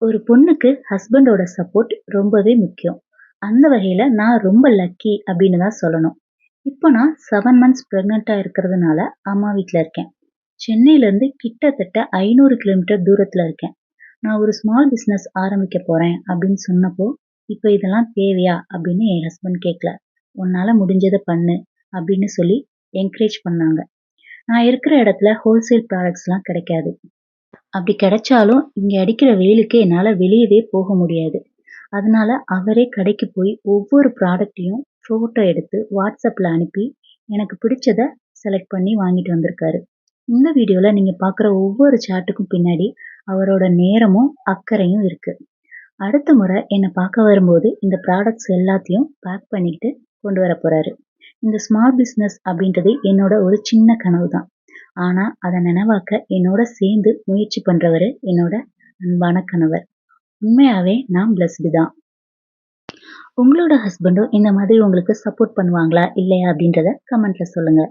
ஒரு பொண்ணுக்கு ஹஸ்பண்டோட சப்போர்ட் ரொம்பவே முக்கியம். அந்த வகையில நான் ரொம்ப லக்கி அப்படின்னு தான் சொல்லணும். இப்போ நான் 7 மந்த்ஸ் பிரெக்னென்ட்டா இருக்கிறதுனால அம்மா வீட்ல இருக்கேன். சென்னையிலேருந்து கிட்டத்தட்ட 500 கிலோமீட்டர் தூரத்துல இருக்கேன். நான் ஒரு ஸ்மால் பிசினஸ் ஆரம்பிக்க போறேன் அப்படின்னு சொன்னப்போ, இப்போ இதெல்லாம் தேவையா அப்படின்னு என் ஹஸ்பண்ட் கேட்கல. உன்னால முடிஞ்சதை பண்ணு அப்படின்னு சொல்லி என்கரேஜ் பண்ணாங்க. நான் இருக்கிற இடத்துல ஹோல்சேல் ப்ராடக்ட்ஸ்லாம் கிடைக்காது. அப்படி கிடைச்சாலும் இங்க அடிக்கிற வெயிலுக்கு என்னால வெளியவே போக முடியாது. அதனால அவரே கடைக்கு போய் ஒவ்வொரு ப்ராடக்ட்டையும் ஃபோட்டோ எடுத்து வாட்ஸ்அப்ல அனுப்பி எனக்கு பிடிச்சத செலக்ட் பண்ணி வாங்கிட்டு வந்திருக்காரு. இந்த வீடியோல நீங்க பார்க்குற ஒவ்வொரு சாட்டுக்கும் பின்னாடி அவரோட நேரமும் அக்கறையும் இருக்கு. அடுத்த முறை என்னை பார்க்க வரும்போது இந்த ப்ராடக்ட்ஸ் எல்லாத்தையும் பேக் பண்ணிட்டு கொண்டு வர போறாரு. இந்த ஸ்மால் பிஸ்னஸ் அப்படின்றது என்னோட ஒரு சின்ன கனவு தான். ஆனா அதை நினைவாக்க என்னோட சேர்ந்து முயற்சி பண்றவரு என்னோட அன்பான கணவர். உண்மையாவே நான் பிளஸ்டு தான். உங்களோட ஹஸ்பண்டும் இந்த மாதிரி உங்களுக்கு சப்போர்ட் பண்ணுவாங்களா இல்லையா அப்படின்றத கமெண்ட்ல சொல்லுங்க.